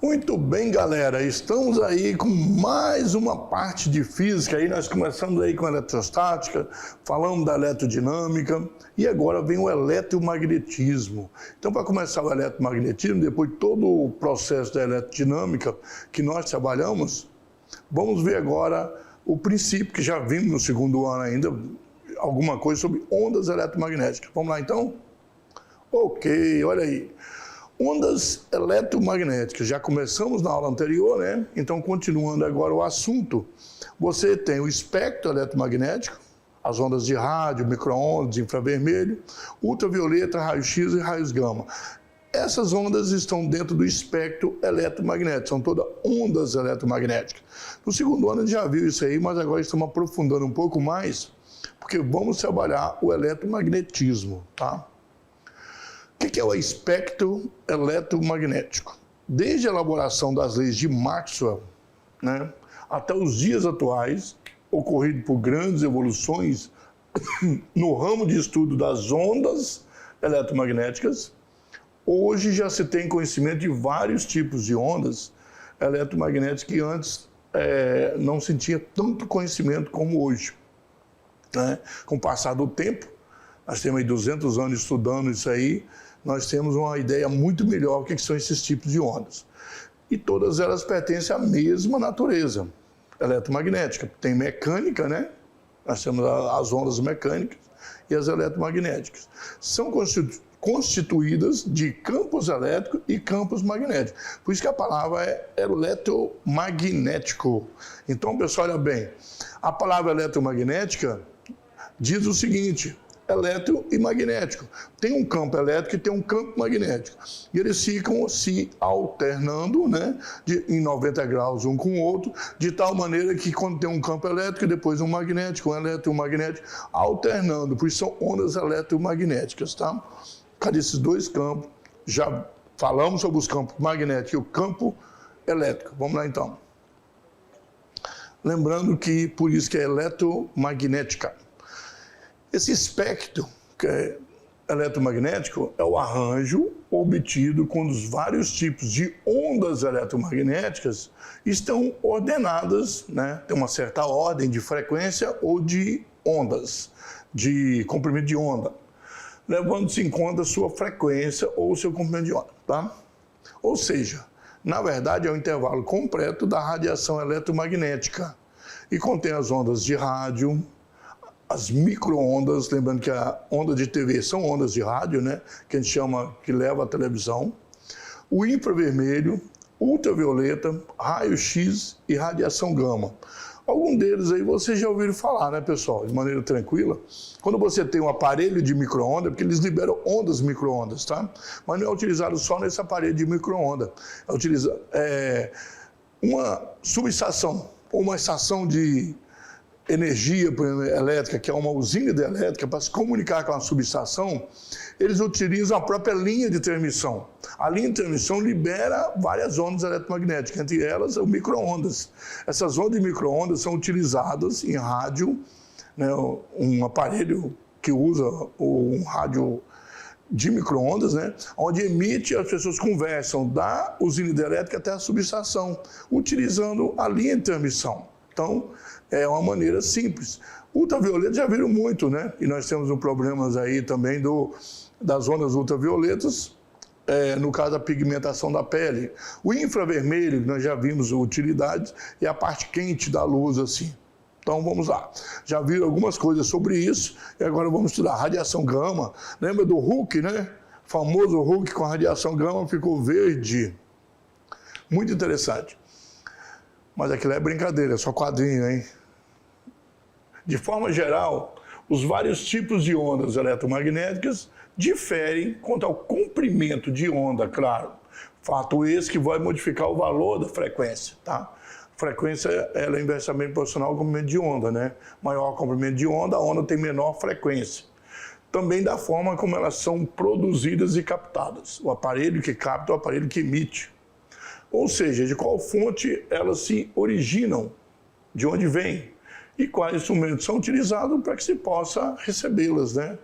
Muito bem, galera, estamos aí com mais uma parte de física. Aí nós começamos aí com a eletrostática, falamos da eletrodinâmica e agora vem o eletromagnetismo. Então, para começar o eletromagnetismo, depois de todo o processo da eletrodinâmica que nós trabalhamos, vamos ver agora o princípio, que já vimos no segundo ano ainda, alguma coisa sobre ondas eletromagnéticas. Vamos lá, então? Ok, olha aí. Ondas eletromagnéticas, já começamos na aula anterior, né? Então, continuando agora o assunto, você tem o espectro eletromagnético, as ondas de rádio, micro-ondas, infravermelho, ultravioleta, raio-x e raios gama. Essas ondas estão dentro do espectro eletromagnético, são todas ondas eletromagnéticas. No segundo ano a gente já viu isso aí, mas agora estamos aprofundando um pouco mais, porque vamos trabalhar o eletromagnetismo, tá? O que é o espectro eletromagnético? Desde a elaboração das leis de Maxwell, né, até os dias atuais, ocorrido por grandes evoluções no ramo de estudo das ondas eletromagnéticas, hoje já se tem conhecimento de vários tipos de ondas eletromagnéticas que antes não se tinha tanto conhecimento como hoje, né? Com o passar do tempo, nós temos aí 200 anos estudando isso aí, nós temos uma ideia muito melhor do que são esses tipos de ondas. E todas elas pertencem à mesma natureza eletromagnética. Tem mecânica, né? Nós temos as ondas mecânicas e as eletromagnéticas. São constituídas de campos elétricos e campos magnéticos. Por isso que a palavra é eletromagnético. Então, pessoal, olha bem, a palavra eletromagnética diz o seguinte: elétrico e magnético. Tem um campo elétrico e tem um campo magnético. E eles ficam se alternando, né, em 90 graus um com o outro, de tal maneira que quando tem um campo elétrico e depois um magnético, um elétrico e um magnético, alternando. Por isso são ondas eletromagnéticas, tá? Cadê esses dois campos? Já falamos sobre os campos magnéticos e o campo elétrico. Vamos lá, então. Lembrando que por isso que é eletromagnética. Esse espectro que é eletromagnético é o arranjo obtido quando os vários tipos de ondas eletromagnéticas estão ordenadas, né? Tem uma certa ordem de frequência ou de ondas, de comprimento de onda, levando-se em conta a sua frequência ou o seu comprimento de onda, tá? Ou seja, na verdade é o intervalo completo da radiação eletromagnética e contém as ondas de rádio, as micro-ondas, lembrando que a onda de TV são ondas de rádio, né, que a gente chama, que leva à televisão, o infravermelho, ultravioleta, raio-x e radiação gama. Algum deles aí vocês já ouviram falar, né, pessoal, de maneira tranquila. Quando você tem um aparelho de micro-onda, porque eles liberam ondas micro-ondas, tá? Mas não é utilizado só nesse aparelho de micro-onda. É utilizado uma subestação, ou uma estação de energia elétrica, que é uma usina hidrelétrica, para se comunicar com a subestação, eles utilizam a própria linha de transmissão. A linha de transmissão libera várias ondas eletromagnéticas, entre elas o micro-ondas. Essas ondas de micro-ondas são utilizadas em rádio, né, um aparelho que usa um rádio de micro-ondas, né, onde emite, as pessoas conversam da usina hidrelétrica até a subestação, utilizando a linha de transmissão. Então, é uma maneira simples. Ultravioleta já viram muito, né? E nós temos um problema aí também das ondas ultravioletas, no caso da pigmentação da pele. O infravermelho, nós já vimos utilidades, é a parte quente da luz, assim. Então, vamos lá. Já viram algumas coisas sobre isso, e agora vamos estudar radiação gama. Lembra do Hulk, né? O famoso Hulk com radiação gama ficou verde. Muito interessante. Mas aquilo é brincadeira, é só quadrinho, hein? De forma geral, os vários tipos de ondas eletromagnéticas diferem quanto ao comprimento de onda, claro. Fato esse que vai modificar o valor da frequência, tá? Frequência ela é inversamente proporcional ao comprimento de onda, né? Maior o comprimento de onda, a onda tem menor frequência. Também da forma como elas são produzidas e captadas. O aparelho que capta é o aparelho que emite. Ou seja, de qual fonte elas se originam, de onde vêm e quais instrumentos são utilizados para que se possa recebê-las, né?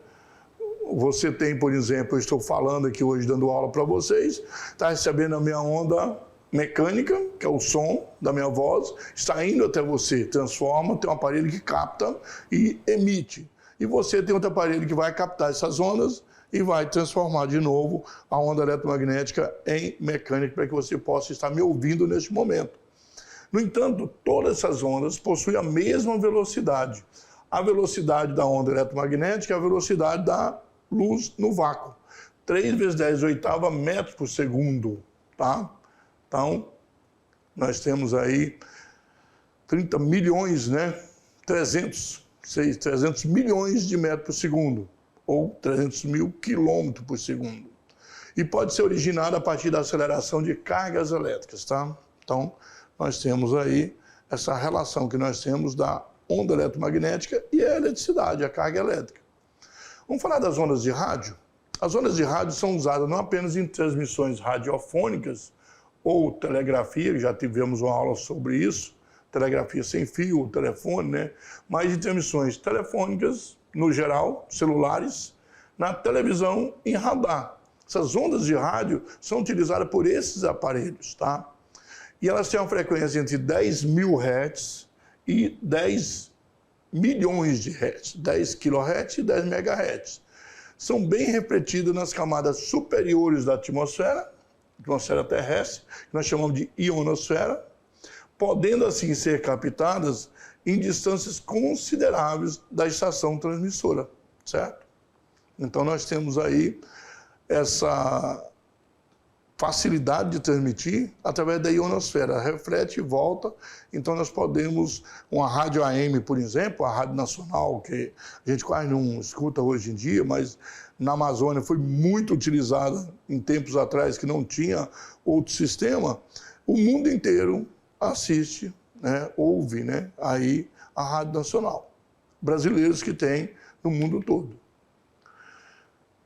Você tem, por exemplo, eu estou falando aqui hoje, dando aula para vocês, está recebendo a minha onda mecânica, que é o som da minha voz, está indo até você, transforma, tem um aparelho que capta e emite. E você tem outro aparelho que vai captar essas ondas e vai transformar de novo a onda eletromagnética em mecânica para que você possa estar me ouvindo neste momento. No entanto, todas essas ondas possuem a mesma velocidade. A velocidade da onda eletromagnética é a velocidade da luz no vácuo. 3 vezes 10⁸ metros por segundo, tá? Então, nós temos aí 30 milhões, né? 300 milhões de metros por segundo, ou 300 mil quilômetros por segundo. E pode ser originado a partir da aceleração de cargas elétricas, tá? Então, nós temos aí essa relação que nós temos da onda eletromagnética e a eletricidade, a carga elétrica. Vamos falar das ondas de rádio? As ondas de rádio são usadas não apenas em transmissões radiofônicas ou telegrafia, já tivemos uma aula sobre isso, telegrafia sem fio, telefone, né? Mas em transmissões telefônicas, no geral, celulares, na televisão e em radar. Essas ondas de rádio são utilizadas por esses aparelhos, tá? E elas têm uma frequência entre 10 mil Hz e 10 milhões de Hz, 10 kHz e 10 MHz. São bem refletidas nas camadas superiores da atmosfera terrestre, que nós chamamos de ionosfera, podendo assim ser captadas em distâncias consideráveis da estação transmissora, certo? Então nós temos aí essa facilidade de transmitir através da ionosfera, reflete e volta. Então nós podemos, uma rádio AM, por exemplo, a Rádio Nacional, que a gente quase não escuta hoje em dia, mas na Amazônia foi muito utilizada em tempos atrás, que não tinha outro sistema, o mundo inteiro assiste, né, ouve, né, aí a Rádio Nacional. Brasileiros que tem no mundo todo.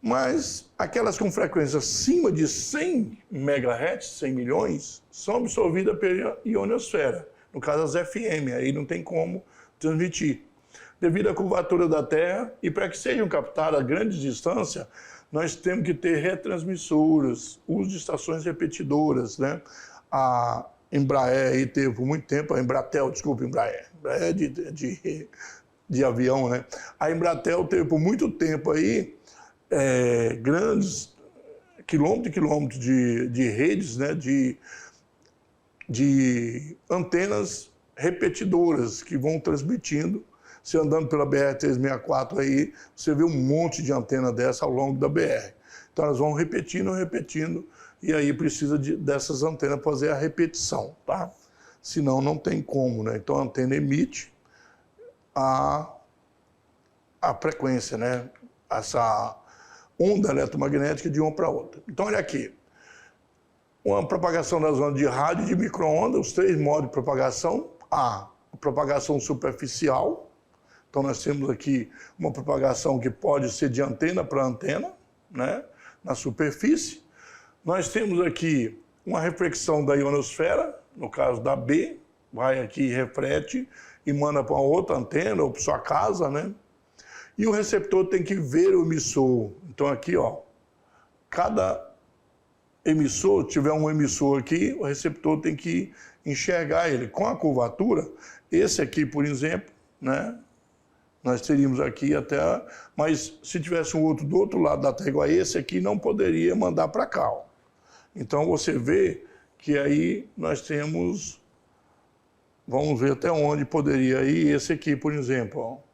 Mas aquelas com frequência acima de 100 MHz, 100 milhões, são absorvidas pela ionosfera, no caso as FM, aí não tem como transmitir. Devido à curvatura da Terra, e para que sejam captadas a grande distância, nós temos que ter retransmissoras, uso de estações repetidoras, né? A Embraer aí teve por muito tempo, a Embratel, desculpa, Embraer é de avião, né? A Embratel teve por muito tempo aí grandes quilômetros e quilômetros de redes, né, de antenas repetidoras que vão transmitindo. Você andando pela BR-364 aí, você vê um monte de antena dessa ao longo da BR. Então elas vão repetindo, e aí precisa dessas antenas para fazer a repetição, tá? Senão não tem como, né? Então a antena emite a frequência, né? Essa onda eletromagnética de uma para outra. Então, olha aqui, uma propagação das ondas de rádio e de micro-ondas, os 3 modos de propagação. A propagação superficial, então nós temos aqui uma propagação que pode ser de antena para antena, né, na superfície. Nós temos aqui uma reflexão da ionosfera, no caso da B, vai aqui, reflete e manda para uma outra antena ou para sua casa, né? E o receptor tem que ver o emissor. Então aqui, ó, cada emissor, tiver um emissor aqui, o receptor tem que enxergar ele. Com a curvatura, esse aqui, por exemplo, né, nós teríamos aqui até, mas se tivesse um outro do outro lado da Terra igual a esse aqui, não poderia mandar para cá, ó. Então você vê que aí nós temos, vamos ver até onde poderia ir esse aqui, por exemplo, ó.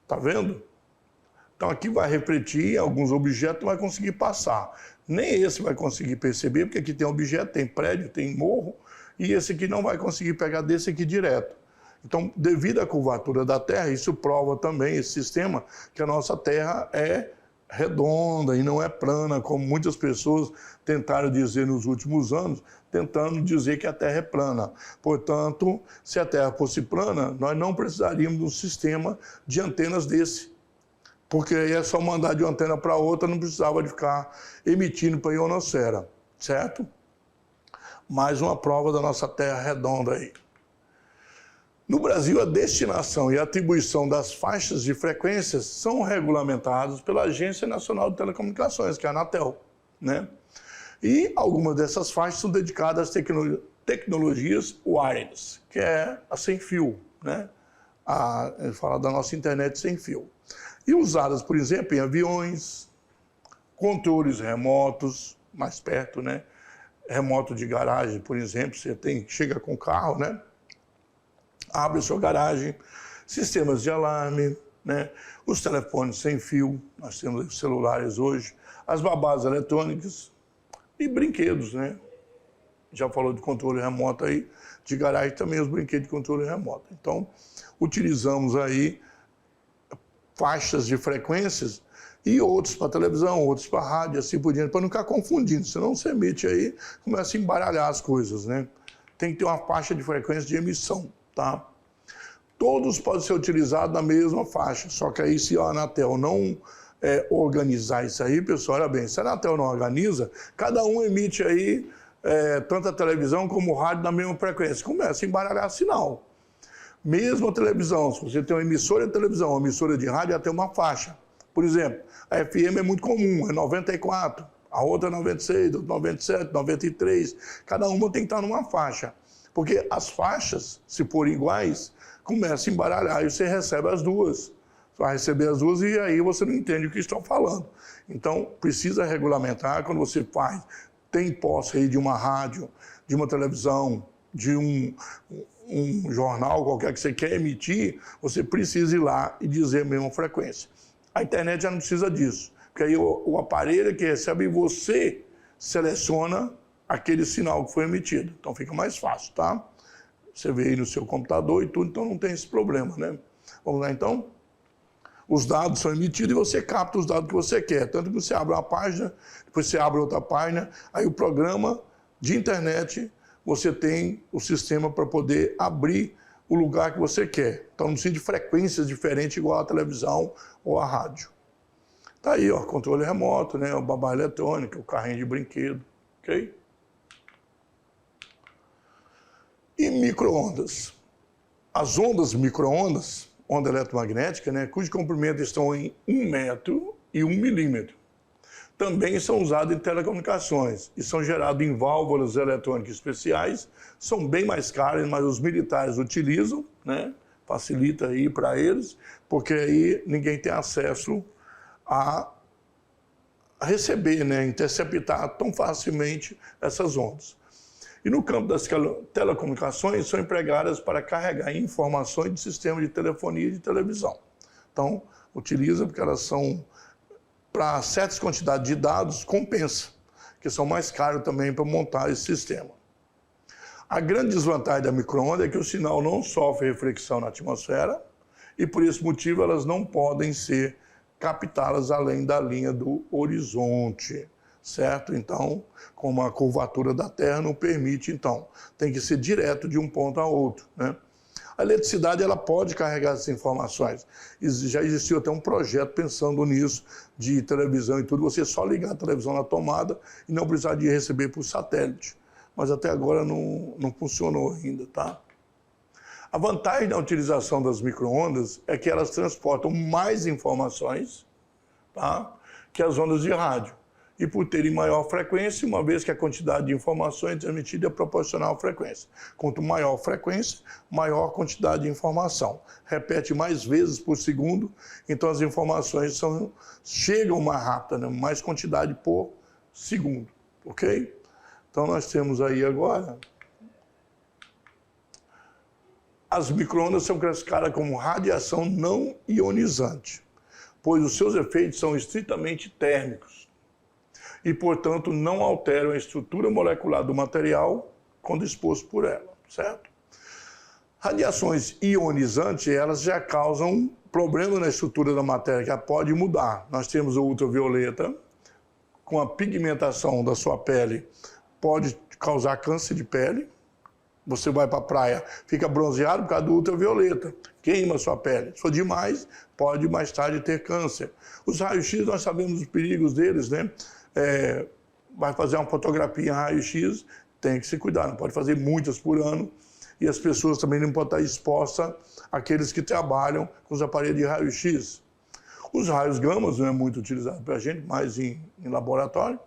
Tá vendo? Então aqui vai refletir, alguns objetos não vai conseguir passar. Nem esse vai conseguir perceber, porque aqui tem objeto, tem prédio, tem morro, e esse aqui não vai conseguir pegar desse aqui direto. Então, devido à curvatura da Terra, isso prova também, esse sistema, que a nossa Terra é redonda e não é plana, como muitas pessoas tentaram dizer nos últimos anos, tentando dizer que a Terra é plana. Portanto, se a Terra fosse plana, nós não precisaríamos de um sistema de antenas desse. Porque aí é só mandar de uma antena para outra, não precisava de ficar emitindo para a ionosfera, certo? Mais uma prova da nossa Terra redonda aí. No Brasil, a destinação e a atribuição das faixas de frequências são regulamentadas pela Agência Nacional de Telecomunicações, que é a Anatel, né? E algumas dessas faixas são dedicadas às tecnologias wireless, que é a sem fio, né? Fala da nossa internet sem fio. E usadas, por exemplo, em aviões, controles remotos, mais perto, né? Remoto de garagem, por exemplo, você chega com o carro, né? Abre a sua garagem, sistemas de alarme, né? Os telefones sem fio, nós temos celulares hoje, as babás eletrônicas e brinquedos, né? Já falou de controle remoto aí, de garagem também os brinquedos de controle remoto. Então, utilizamos aí faixas de frequências e outros para televisão, outros para rádio, assim por diante, para não ficar confundindo. Senão você emite aí, começa a embaralhar as coisas, né? Tem que ter uma faixa de frequência de emissão, tá? Todos podem ser utilizados na mesma faixa, só que aí se a Anatel não organizar isso aí, pessoal, olha bem, se a Anatel não organiza, cada um emite aí tanto a televisão como o rádio na mesma frequência. Começa a embaralhar sinal. Mesmo a televisão, se você tem uma emissora de televisão, uma emissora de rádio, ela tem uma faixa. Por exemplo, a FM é muito comum, é 94, a outra é 96, 97, 93. Cada uma tem que estar numa faixa. Porque as faixas, se forem iguais, começam a embaralhar e você recebe as duas. Você vai receber as duas e aí você não entende o que estão falando. Então, precisa regulamentar quando você tem posse aí de uma rádio, de uma televisão, de um jornal qualquer que você quer emitir, você precisa ir lá e dizer a mesma frequência. A internet já não precisa disso, porque aí o aparelho que recebe, você seleciona aquele sinal que foi emitido. Então fica mais fácil, tá? Você vê aí no seu computador e tudo, então não tem esse problema, né? Vamos lá, então? Os dados são emitidos e você capta os dados que você quer. Tanto que você abre uma página, depois você abre outra página, aí o programa de internet, você tem o sistema para poder abrir o lugar que você quer. Então não precisa de frequências diferentes igual a televisão ou a rádio. Tá aí, ó, controle remoto, né? O babá eletrônica, o carrinho de brinquedo, ok? E micro-ondas. As ondas micro-ondas, onda eletromagnética, né, cujo comprimento estão em 1 metro e 1 milímetro, também são usados em telecomunicações e são gerados em válvulas eletrônicas especiais, são bem mais caras, mas os militares utilizam, né, facilita aí para eles, porque aí ninguém tem acesso a receber, né, interceptar tão facilmente essas ondas. E no campo das telecomunicações são empregadas para carregar informações de sistema de telefonia e de televisão. Então, utiliza porque elas são, para certas quantidades de dados, compensa, que são mais caros também para montar esse sistema. A grande desvantagem da micro-onda é que o sinal não sofre reflexão na atmosfera e, por esse motivo, elas não podem ser captadas além da linha do horizonte. Certo? Então, como a curvatura da Terra não permite, então, tem que ser direto de um ponto a outro, né? A eletricidade, ela pode carregar essas informações. Já existiu até um projeto pensando nisso, de televisão e tudo, você só ligar a televisão na tomada e não precisar de receber por satélite. Mas até agora não funcionou ainda, tá? A vantagem da utilização das micro-ondas é que elas transportam mais informações, tá, que as ondas de rádio. E por terem maior frequência, uma vez que a quantidade de informações transmitida é proporcional à frequência. Quanto maior a frequência, maior a quantidade de informação. Repete mais vezes por segundo, então as informações chegam mais rápido, né? Mais quantidade por segundo, ok? Então nós temos aí agora... As micro-ondas são classificadas como radiação não ionizante, pois os seus efeitos são estritamente térmicos e, portanto, não alteram a estrutura molecular do material quando exposto por ela, certo? Radiações ionizantes, elas já causam problema na estrutura da matéria, que ela pode mudar. Nós temos o ultravioleta, com a pigmentação da sua pele, pode causar câncer de pele. Você vai para a praia, fica bronzeado por causa do ultravioleta, queima a sua pele. Se for demais, pode mais tarde ter câncer. Os raios-x, nós sabemos os perigos deles, né? Vai fazer uma fotografia em raio-x, tem que se cuidar, não pode fazer muitas por ano. E as pessoas também não podem estar expostas àqueles que trabalham com os aparelhos de raio-x. Os raios gamas não é muito utilizado para a gente, mas em laboratório,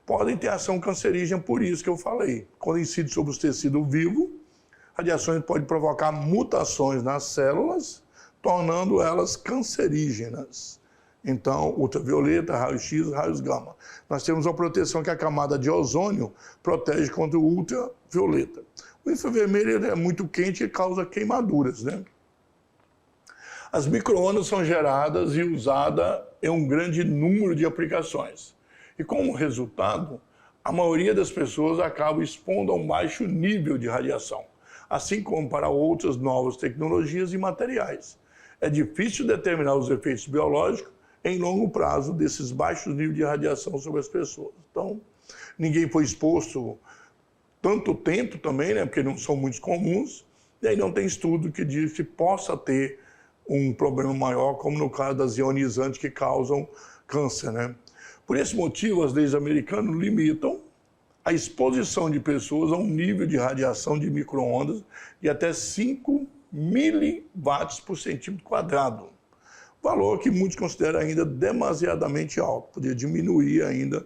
podem ter ação cancerígena, por isso que eu falei. Quando incide sobre os tecidos vivos, radiações podem provocar mutações nas células, tornando elas cancerígenas. Então, ultravioleta, raio-x, raios gama. Nós temos uma proteção que a camada de ozônio protege contra o ultravioleta. O infravermelho é muito quente e causa queimaduras, né? As micro-ondas são geradas e usadas em um grande número de aplicações. E como resultado, a maioria das pessoas acaba expondo a um baixo nível de radiação, assim como para outras novas tecnologias e materiais. É difícil determinar os efeitos biológicos em longo prazo desses baixos níveis de radiação sobre as pessoas. Então, ninguém foi exposto tanto tempo também, né, porque não são muito comuns, e aí não tem estudo que diz que possa ter um problema maior, como no caso das ionizantes que causam câncer, né? Por esse motivo, as leis americanas limitam a exposição de pessoas a um nível de radiação de micro-ondas de até 5 miliwatts por centímetro quadrado. Valor que muitos consideram ainda demasiadamente alto, poderia diminuir ainda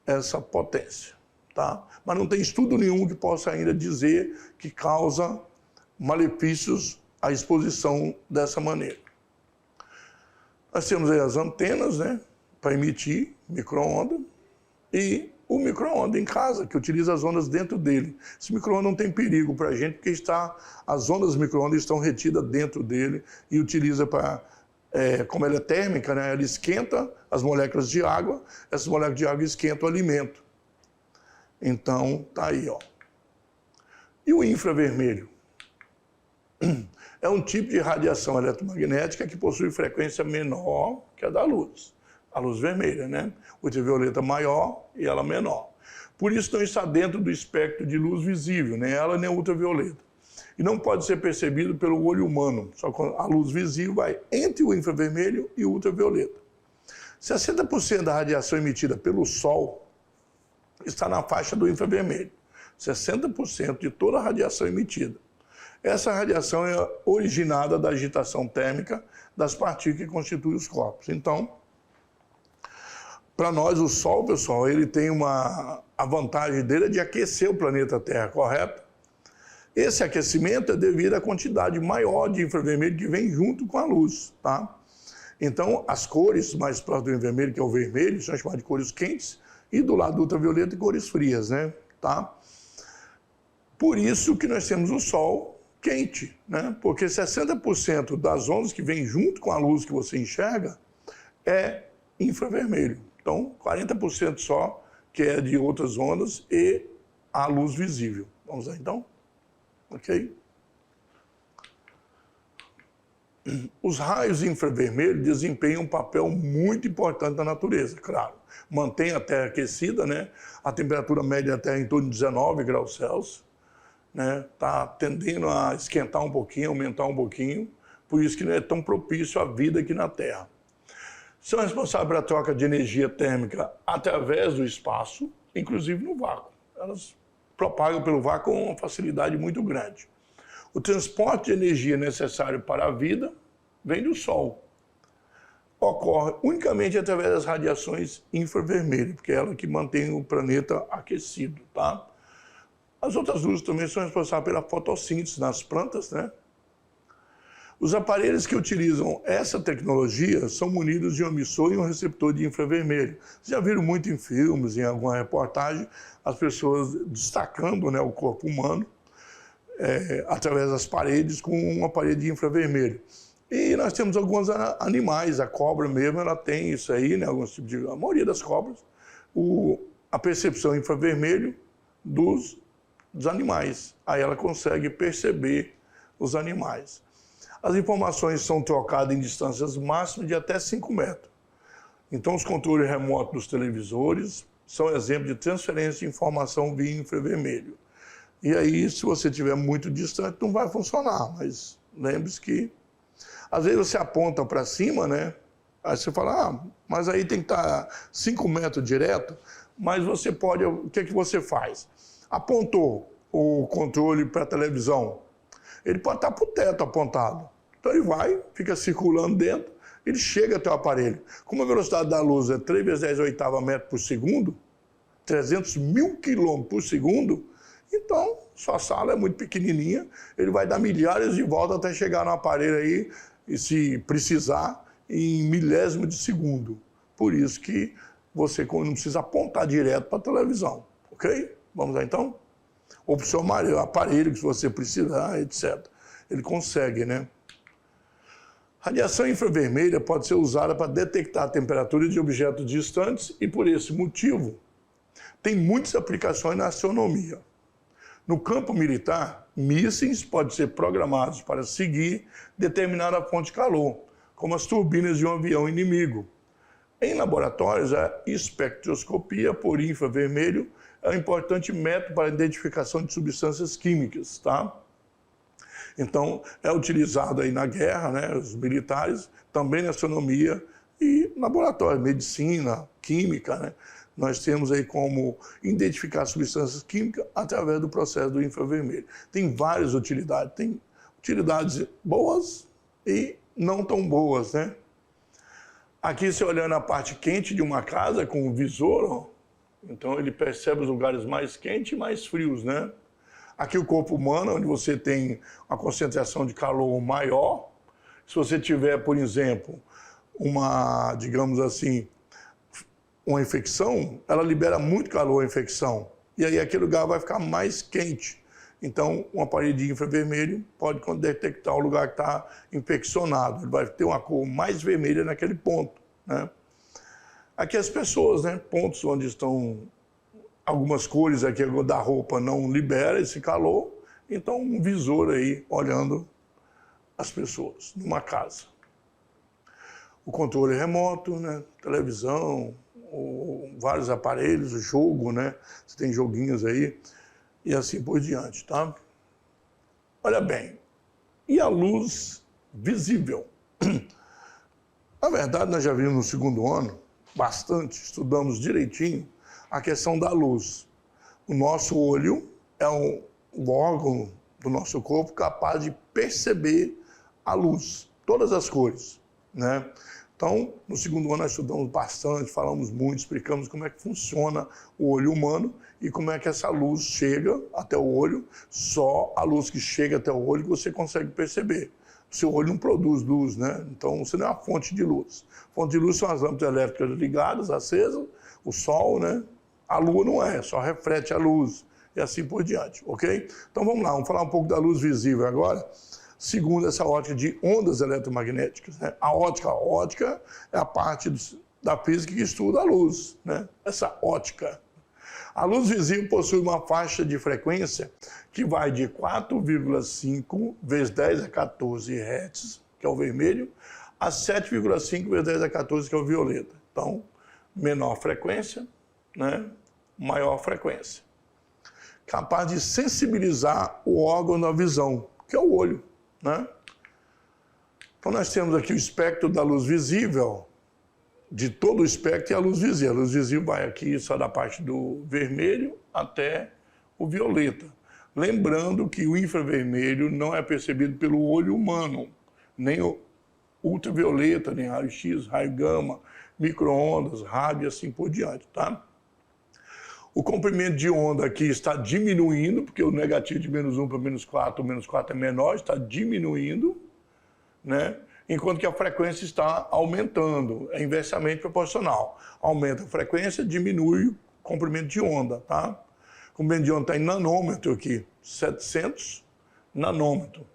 essa potência, tá? Mas não tem estudo nenhum que possa ainda dizer que causa malefícios a exposição dessa maneira. Nós temos aí as antenas, né, para emitir micro-onda, e o micro-ondas em casa, que utiliza as ondas dentro dele. Esse micro-ondas não tem perigo para a gente, porque as ondas micro-ondas estão retidas dentro dele e utiliza para, como ela é térmica, né, ela esquenta as moléculas de água, essas moléculas de água esquentam o alimento. Então, tá aí, ó. E o infravermelho? É um tipo de radiação eletromagnética que possui frequência menor que a da luz. A luz vermelha, né? Ultravioleta maior e ela menor. Por isso não está dentro do espectro de luz visível, nem ela nem a ultravioleta. E não pode ser percebido pelo olho humano. Só que a luz visível vai entre o infravermelho e o ultravioleta. 60% da radiação emitida pelo Sol está na faixa do infravermelho. 60% de toda a radiação emitida. Essa radiação é originada da agitação térmica das partículas que constituem os corpos. Então, para nós, o Sol, pessoal, ele tem a vantagem dele é de aquecer o planeta Terra, correto? Esse aquecimento é devido à quantidade maior de infravermelho que vem junto com a luz, tá? Então, as cores mais próximas do infravermelho, que é o vermelho, são chamadas de cores quentes, e do lado do ultravioleta, cores frias, né? Tá? Por isso que nós temos o Sol quente, né? Porque 60% das ondas que vêm junto com a luz que você enxerga é infravermelho. Então, 40% só que é de outras ondas e a luz visível. Vamos lá, então? Ok? Os raios infravermelhos desempenham um papel muito importante na natureza, claro. Mantém a Terra aquecida, né? A temperatura média da Terra é em torno de 19 graus Celsius. Está tendendo a esquentar um pouquinho, aumentar um pouquinho, por isso que não é tão propício à vida aqui na Terra. São responsáveis pela troca de energia térmica através do espaço, inclusive no vácuo. Elas propagam pelo vácuo com uma facilidade muito grande. O transporte de energia necessário para a vida vem do Sol. Ocorre unicamente através das radiações infravermelhas, porque é ela que mantém o planeta aquecido, tá? As outras luzes também são responsáveis pela fotossíntese nas plantas, né? Os aparelhos que utilizam essa tecnologia são munidos de um emissor e um receptor de infravermelho. Vocês já viram muito em filmes, em alguma reportagem, as pessoas destacando, né, o corpo humano através das paredes com um aparelho de infravermelho. E nós temos alguns animais, a cobra mesmo, ela tem isso aí, né, alguns tipos a maioria das cobras, a percepção infravermelho dos animais. Aí ela consegue perceber os animais. As informações são trocadas em distâncias máximas de até 5 metros. Então, os controles remotos dos televisores são exemplo de transferência de informação via infravermelho. E aí, se você estiver muito distante, não vai funcionar. Mas lembre-se que, às vezes, você aponta para cima, né? Aí você fala, mas aí tem que estar 5 metros direto. Mas você pode, o que é que você faz? Apontou o controle para a televisão, ele pode estar para o teto apontado. Então ele vai, fica circulando dentro, ele chega até o aparelho. Como a velocidade da luz é 3 vezes 10 oitava metro por segundo, 300 mil quilômetros por segundo, então sua sala é muito pequenininha, ele vai dar milhares de voltas até chegar no aparelho aí, e se precisar, em milésimo de segundo. Por isso que você não precisa apontar direto para a televisão, ok? Vamos lá então? Ou para o seu aparelho, que se você precisar, etc. Ele consegue, né? Radiação infravermelha pode ser usada para detectar a temperatura de objetos distantes e, por esse motivo, tem muitas aplicações na astronomia. No campo militar, mísseis podem ser programados para seguir determinada fonte de calor, como as turbinas de um avião inimigo. Em laboratórios, a espectroscopia por infravermelho é um importante método para a identificação de substâncias químicas, tá? Então, é utilizado aí na guerra, né, os militares, também na astronomia e laboratório, medicina, química, né? Nós temos aí como identificar substâncias químicas através do processo do infravermelho. Tem várias utilidades, tem utilidades boas e não tão boas, né? Aqui, você olhando a parte quente de uma casa com o visor, ó, então ele percebe os lugares mais quentes e mais frios, né? Aqui o corpo humano, onde você tem uma concentração de calor maior. Se você tiver, por exemplo, uma, digamos assim, uma infecção, ela libera muito calor a infecção. E aí aquele lugar vai ficar mais quente. Então, um aparelho de infravermelho pode detectar o lugar que está infeccionado. Ele vai ter uma cor mais vermelha naquele ponto, né? Aqui as pessoas, né? Pontos onde estão algumas cores aqui da roupa não libera esse calor. Então, um visor aí olhando as pessoas numa casa. O controle remoto, né? Televisão, vários aparelhos, o jogo, né? Você tem joguinhos aí e assim por diante, tá? Olha bem, e a luz visível? Na verdade, nós já vimos no segundo ano, bastante, estudamos direitinho a questão da luz. O nosso olho é um órgão do nosso corpo capaz de perceber a luz, todas as cores, né? Então, no segundo ano nós estudamos bastante, falamos muito, explicamos como é que funciona o olho humano e como é que essa luz chega até o olho. Só a luz que chega até o olho que você consegue perceber. O seu olho não produz luz, né? Então, você não é uma fonte de luz. Fonte de luz são as lâmpadas elétricas ligadas, acesas, o sol, né? A lua não é, só reflete a luz e assim por diante, ok? Então, vamos lá, vamos falar um pouco da luz visível agora. Segundo essa ótica de ondas eletromagnéticas, né? A ótica é a parte da física que estuda a luz, né? Essa ótica. A luz visível possui uma faixa de frequência que vai de 4,5 vezes 10 a 14 Hz, que é o vermelho, a 7,5 vezes 10 a 14, que é o violeta. Então, menor frequência, né? Maior frequência. Capaz de sensibilizar o órgão da visão, que é o olho, né? Então nós temos aqui o espectro da luz visível, de todo o espectro, e a luz visível. A luz visível vai aqui só da parte do vermelho até o violeta. Lembrando que o infravermelho não é percebido pelo olho humano, nem o ultravioleta, nem raio-x, raio gama, micro-ondas, rádio e assim por diante, tá? O comprimento de onda aqui está diminuindo, porque o negativo de -1 para -4, o -4 é menor, está diminuindo, né? Enquanto que a frequência está aumentando, é inversamente proporcional. Aumenta a frequência, diminui o comprimento de onda, tá? O comprimento de onda está em nanômetro aqui, 700 nanômetro,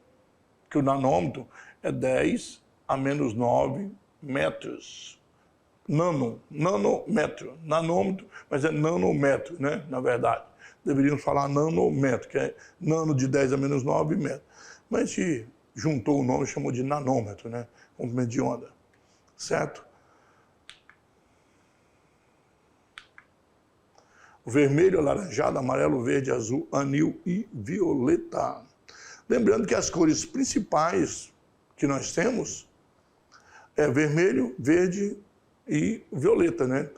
que o nanômetro é 10 a -9 metros. Nanômetro, mas é nanômetro, né? Na verdade. Deveríamos falar nanômetro, que é nano de 10 a -9 metros. Mas a gente juntou o nome e chamou de nanômetro, né? Comprimento de onda, certo? O vermelho, alaranjado, amarelo, verde, azul, anil e violeta. Lembrando que as cores principais que nós temos é vermelho, verde e violeta, né?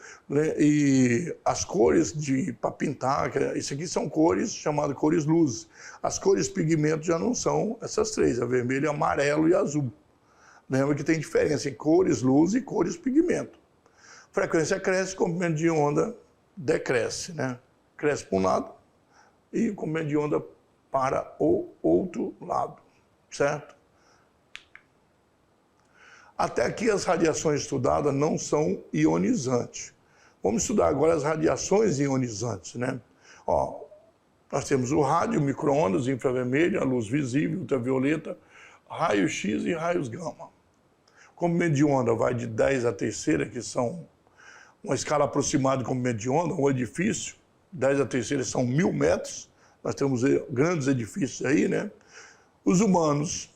E as cores para pintar, isso aqui são cores chamadas cores luz. As cores pigmento já não são essas três, é vermelho, amarelo e azul. Lembra que tem diferença em cores luz e cores pigmento. Frequência cresce, comprimento de onda decresce, né? Cresce para um lado e o comprimento de onda para o outro lado, certo? Até aqui as radiações estudadas não são ionizantes. Vamos estudar agora as radiações ionizantes, né? Ó, nós temos o rádio, micro-ondas, infravermelho, a luz visível, ultravioleta, raio-x e raios gama. O comprimento de onda vai de 10 a terceira, que são uma escala aproximada de comprimento de onda, um edifício, 10 a terceira são 1000 metros, nós temos grandes edifícios aí, né? Os humanos,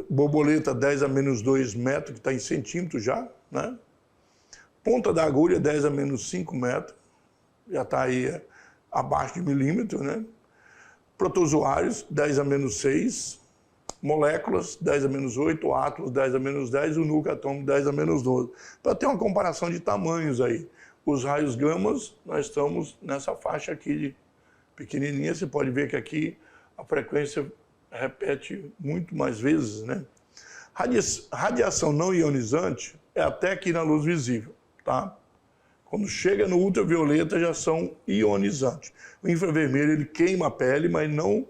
borboleta 10 a menos 2 metros, que está em centímetros já, né? Ponta da agulha 10 a menos 5 metros, já está aí abaixo de milímetro, né? Protozoários 10 a menos 6, moléculas 10 a menos 8, átomos 10 a menos 10, o núcleo atômico 10 a menos 12. Para ter uma comparação de tamanhos aí. Os raios gamas, nós estamos nessa faixa aqui de pequenininha, você pode ver que aqui a frequência repete muito mais vezes, né? Radiação não ionizante é até aqui na luz visível, tá? Quando chega no ultravioleta já são ionizantes. O infravermelho ele queima a pele, mas não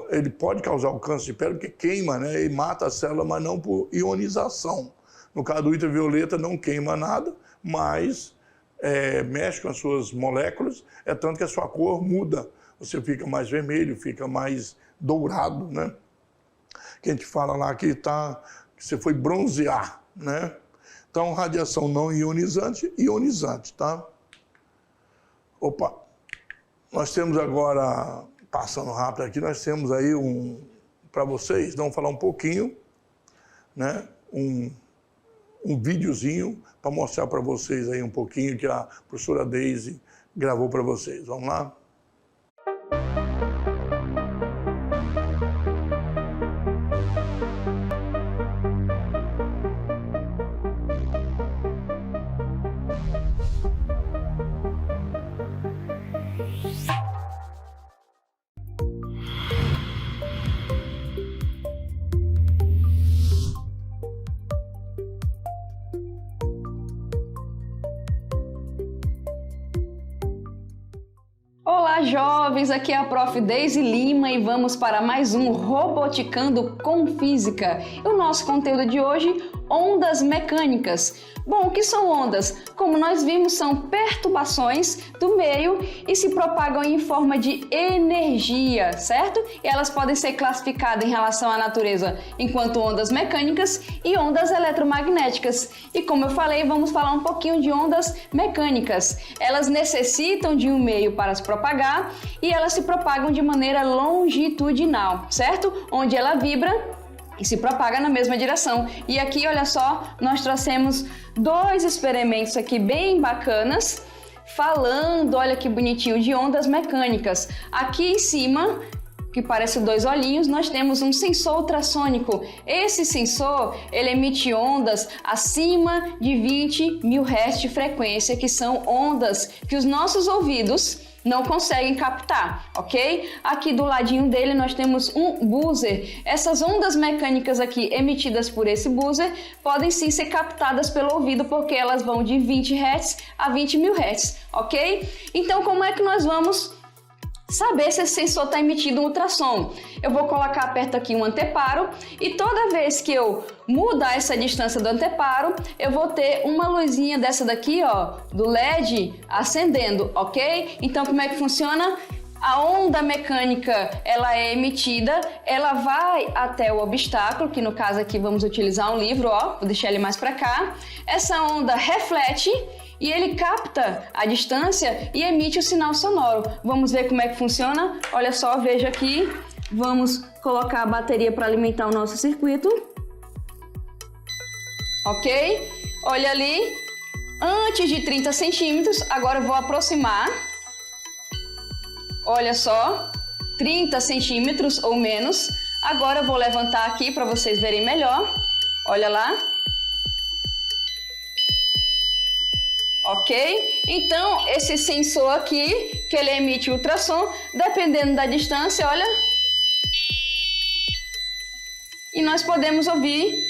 ele pode causar o câncer de pele porque queima, né? E mata a célula, mas não por ionização. No caso do ultravioleta não queima nada, mas mexe com as suas moléculas, é tanto que a sua cor muda. Você fica mais vermelho, fica mais dourado, né? Que a gente fala lá que você foi bronzear, né? Então, radiação não ionizante, ionizante, tá? Opa! Nós temos agora, passando rápido aqui, nós temos aí para vocês, vamos falar um pouquinho, né? Um videozinho para mostrar para vocês aí um pouquinho que a professora Deise gravou para vocês. Vamos lá? Olá, jovens! Aqui é a Prof. Deise Lima e vamos para mais um Roboticando com Física. E o nosso conteúdo de hoje, ondas mecânicas. Bom, o que são ondas? Como nós vimos, são perturbações do meio e se propagam em forma de energia, certo? E elas podem ser classificadas em relação à natureza enquanto ondas mecânicas e ondas eletromagnéticas. E como eu falei, vamos falar um pouquinho de ondas mecânicas. Elas necessitam de um meio para se propagar e elas se propagam de maneira longitudinal, certo? Onde ela vibra e se propaga na mesma direção. E aqui, olha só, nós trouxemos 2 experimentos aqui bem bacanas, falando, olha que bonitinho, de ondas mecânicas. Aqui em cima, que parece 2 olhinhos, nós temos um sensor ultrassônico. Esse sensor, ele emite ondas acima de 20.000 Hz de frequência, que são ondas que os nossos ouvidos não conseguem captar, ok? Aqui do ladinho dele nós temos um buzzer. Essas ondas mecânicas aqui emitidas por esse buzzer podem sim ser captadas pelo ouvido porque elas vão de 20 Hz a 20.000 Hz, ok? Então como é que nós vamos saber se esse sensor está emitindo um ultrassom? Eu vou colocar perto aqui um anteparo e toda vez que eu mudar essa distância do anteparo, eu vou ter uma luzinha dessa daqui, ó, do LED acendendo, ok? Então como é que funciona? A onda mecânica, ela é emitida, ela vai até o obstáculo, que no caso aqui vamos utilizar um livro, ó, vou deixar ele mais para cá. Essa onda reflete e ele capta a distância e emite o sinal sonoro. Vamos ver como é que funciona? Olha só, veja aqui. Vamos colocar a bateria para alimentar o nosso circuito. Ok? Olha ali. Antes de 30 centímetros, agora eu vou aproximar. Olha só, 30 centímetros ou menos. Agora eu vou levantar aqui para vocês verem melhor. Olha lá. Ok? Então, esse sensor aqui, que ele emite ultrassom, dependendo da distância, olha. E nós podemos ouvir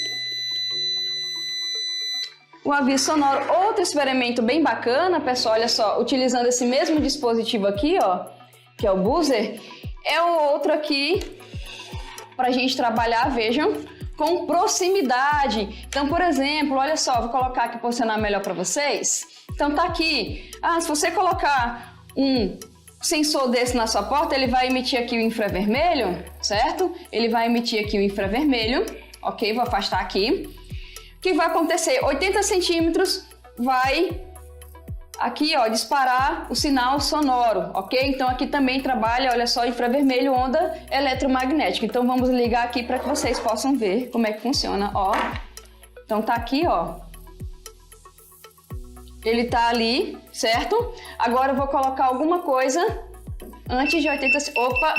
um aviso sonoro. Outro experimento bem bacana, pessoal, olha só, utilizando esse mesmo dispositivo aqui, ó, que é o buzzer, é o outro aqui para a gente trabalhar, vejam, com proximidade. Então, por exemplo, olha só, vou colocar aqui, posicionar melhor para vocês. Então tá aqui, se você colocar um sensor desse na sua porta, ele vai emitir aqui o infravermelho, certo? Ele vai emitir aqui o infravermelho, ok? Vou afastar aqui. O que vai acontecer? 80 centímetros vai aqui, ó, disparar o sinal sonoro, ok? Então aqui também trabalha, olha só, infravermelho, onda eletromagnética. Então vamos ligar aqui para que vocês possam ver como é que funciona, ó. Então tá aqui, ó. Ele tá ali, certo? Agora eu vou colocar alguma coisa antes de 80...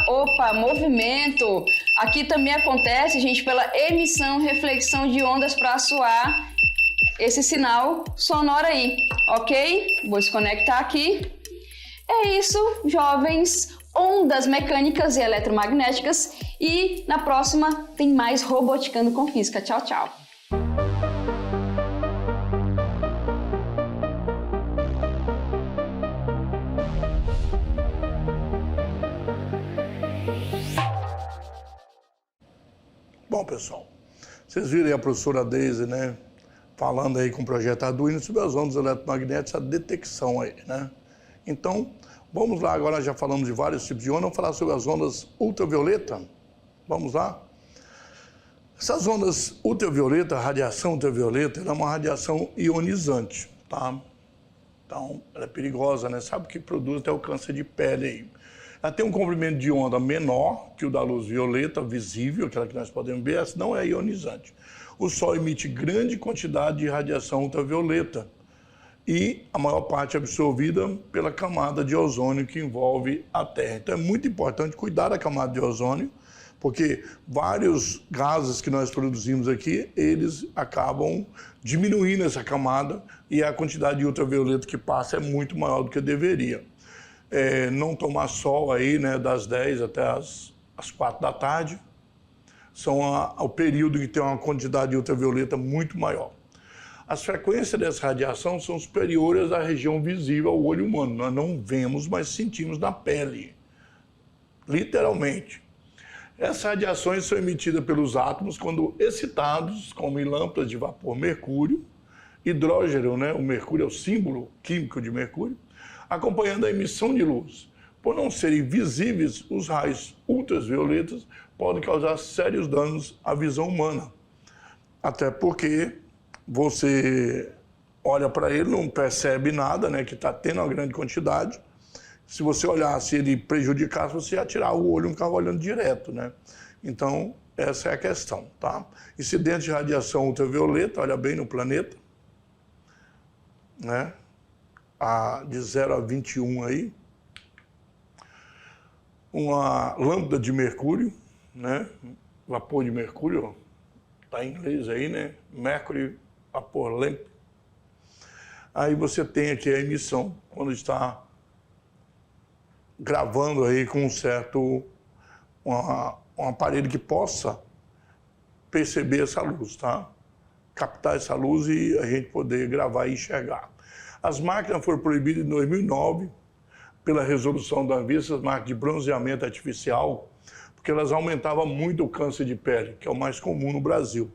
Opa, movimento. Aqui também acontece, gente, pela emissão, reflexão de ondas para soar esse sinal sonoro aí, ok? Vou desconectar aqui. É isso, jovens, ondas mecânicas e eletromagnéticas. E na próxima tem mais Roboticando com Física. Tchau, tchau. Bom, pessoal, vocês viram aí a professora Deise, né, falando aí com o projeto Arduino sobre as ondas eletromagnéticas, a detecção aí, né? Então, vamos lá, agora já falamos de vários tipos de ondas, vamos falar sobre as ondas ultravioleta. Vamos lá? Essas ondas ultravioleta, a radiação ultravioleta, ela é uma radiação ionizante, tá? Então, ela é perigosa, né? Sabe que produz até o câncer de pele aí. Ela tem um comprimento de onda menor que o da luz violeta visível, aquela que nós podemos ver, essa não é ionizante. O Sol emite grande quantidade de radiação ultravioleta e a maior parte é absorvida pela camada de ozônio que envolve a Terra. Então é muito importante cuidar da camada de ozônio, porque vários gases que nós produzimos aqui, eles acabam diminuindo essa camada e a quantidade de ultravioleta que passa é muito maior do que deveria. Não tomar sol aí, né, das 10 até as 4 da tarde, são o período que tem uma quantidade de ultravioleta muito maior. As frequências dessa radiação são superiores à região visível ao olho humano. Nós não vemos, mas sentimos na pele, literalmente. Essas radiações são emitidas pelos átomos quando excitados, como em lâmpadas de vapor mercúrio, hidrogênio, né, o mercúrio é o símbolo químico de mercúrio, acompanhando a emissão de luz. Por não serem visíveis, os raios ultravioletas podem causar sérios danos à visão humana. Até porque você olha para ele, não percebe nada, né, que está tendo uma grande quantidade. Se você olhasse ele prejudicasse, você ia tirar o olho e não ficava olhando direto, né? Então, essa é a questão, tá? Incidente de radiação ultravioleta, olha bem no planeta, né? De 0 a 21 aí, uma lâmpada de mercúrio, né? Vapor de mercúrio, tá em inglês aí, né? Mercury Vapor Lamp. Aí você tem aqui a emissão, quando está gravando aí com um aparelho que possa perceber essa luz, tá? Captar essa luz e a gente poder gravar e enxergar. As máquinas foram proibidas em 2009 pela resolução da Anvisa, as máquinas de bronzeamento artificial, porque elas aumentavam muito o câncer de pele, que é o mais comum no Brasil.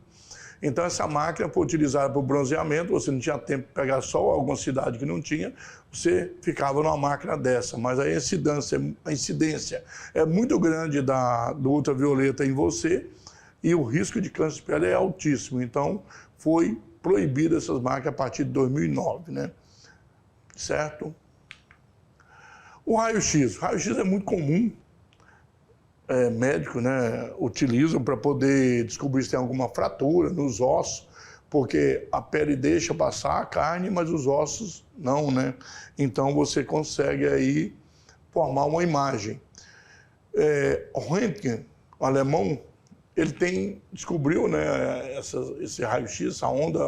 Então essa máquina foi utilizada para o bronzeamento, você não tinha tempo de pegar sol, alguma cidade que não tinha, você ficava numa máquina dessa, mas a incidência é muito grande do ultravioleta em você e o risco de câncer de pele é altíssimo. Então foi proibida essas máquinas a partir de 2009, né? Certo? O raio-x. O raio-x é muito comum, médicos, né, utilizam para poder descobrir se tem alguma fratura nos ossos, porque a pele deixa passar a carne, mas os ossos não, né? Então você consegue aí formar uma imagem. O Röntgen, o alemão, ele descobriu, né, esse raio-x, essa onda,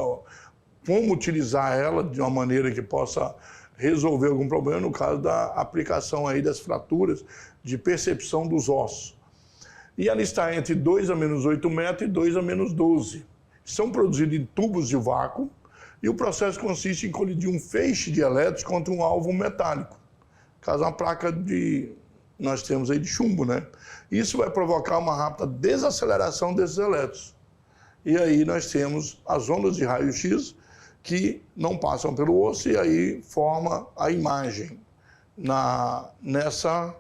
como utilizar ela de uma maneira que possa resolver algum problema no caso da aplicação aí das fraturas de percepção dos ossos. E ela está entre 2 a menos 8 metros e 2 a menos 12. São produzidos em tubos de vácuo E o processo consiste em colidir um feixe de elétrons contra um alvo metálico. Caso uma placa nós temos aí de chumbo, né? Isso vai provocar uma rápida desaceleração desses elétrons. E aí nós temos as ondas de raio-x que não passam pelo osso e aí forma a imagem nessa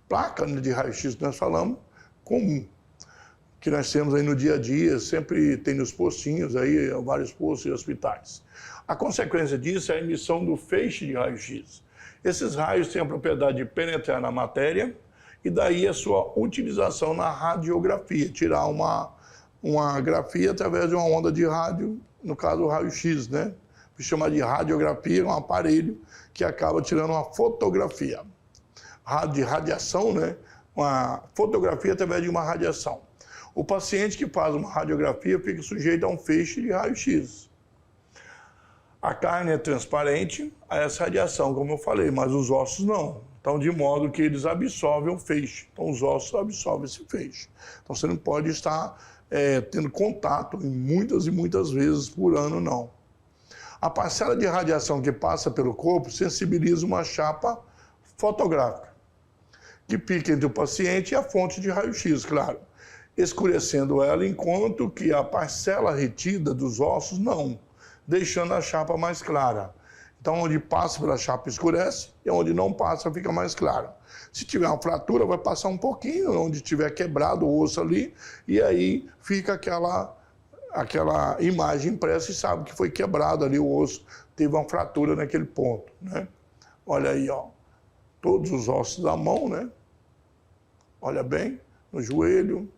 placa de raio-x que nós falamos, comum, que nós temos aí no dia a dia, sempre tem nos postinhos, aí, vários postos e hospitais. A consequência disso é a emissão do feixe de raio-x. Esses raios têm a propriedade de penetrar na matéria e daí a sua utilização na radiografia, tirar uma grafia através de uma onda de rádio, no caso o raio-x, né? Chama de radiografia, é um aparelho que acaba tirando uma fotografia. De radiação, né? Uma fotografia através de uma radiação. O paciente que faz uma radiografia fica sujeito a um feixe de raio-x. A carne é transparente a essa radiação, como eu falei, mas os ossos não. Então, de modo que eles absorvem o feixe. Então, os ossos absorvem esse feixe. Então, você não pode estar tendo contato muitas e muitas vezes por ano, não. A parcela de radiação que passa pelo corpo sensibiliza uma chapa fotográfica, que fica entre o paciente e a fonte de raio-x, claro, escurecendo ela, enquanto que a parcela retida dos ossos não, deixando a chapa mais clara. Então, onde passa pela chapa escurece e onde não passa fica mais claro. Se tiver uma fratura, vai passar um pouquinho, onde tiver quebrado o osso ali, e aí fica aquela imagem impressa e sabe que foi quebrado ali o osso, teve uma fratura naquele ponto, né? Olha aí, ó, todos os ossos da mão, né? Olha bem, no joelho.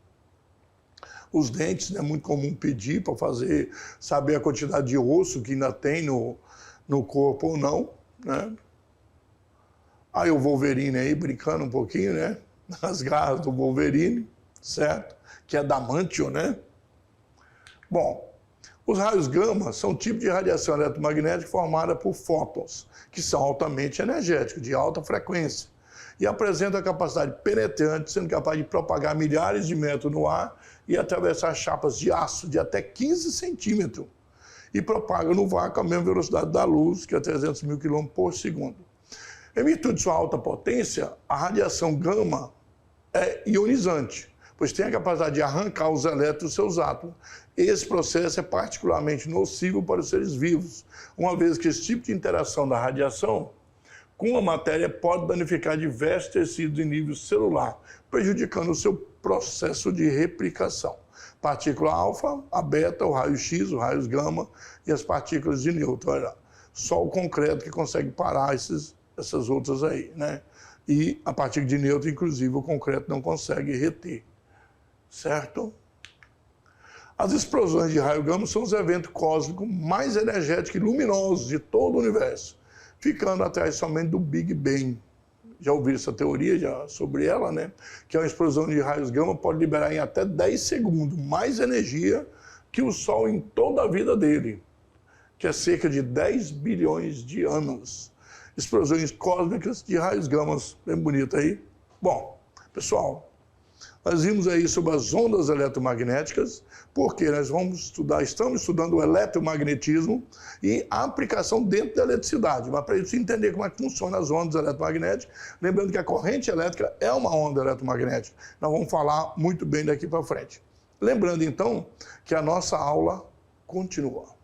Os dentes, é muito comum pedir para saber a quantidade de osso que ainda tem no corpo ou não, né? Aí o Wolverine aí, brincando um pouquinho, né? As garras do Wolverine, certo? Que é adamantium, né? Bom, os raios gama são um tipo de radiação eletromagnética formada por fótons, que são altamente energéticos, de alta frequência, e apresentam a capacidade penetrante, sendo capaz de propagar milhares de metros no ar e atravessar chapas de aço de até 15 centímetros, e propaga no vácuo a mesma velocidade da luz, que é 300 mil km por segundo. Em virtude de sua alta potência, a radiação gama é ionizante, pois tem a capacidade de arrancar os elétrons dos seus átomos. Esse processo é particularmente nocivo para os seres vivos, uma vez que esse tipo de interação da radiação com a matéria pode danificar diversos tecidos em nível celular, prejudicando o seu processo de replicação. Partícula alfa, a beta, o raio-x, os raios gama e as partículas de nêutron. Olha, só o concreto que consegue parar essas outras aí, né? E a partícula de nêutron, inclusive, o concreto não consegue reter, certo? As explosões de raio gama são os eventos cósmicos mais energéticos e luminosos de todo o universo, ficando atrás somente do Big Bang. Já ouviram essa teoria sobre ela, né? Que uma explosão de raios gama pode liberar em até 10 segundos mais energia que o Sol em toda a vida dele, que é cerca de 10 bilhões de anos. Explosões cósmicas de raios gama, bem bonito aí. Bom, pessoal, nós vimos aí sobre as ondas eletromagnéticas, porque nós estamos estudando o eletromagnetismo e a aplicação dentro da eletricidade. Mas para isso entender como é que funcionam as ondas eletromagnéticas, lembrando que a corrente elétrica é uma onda eletromagnética. Nós vamos falar muito bem daqui para frente. Lembrando então que a nossa aula continua.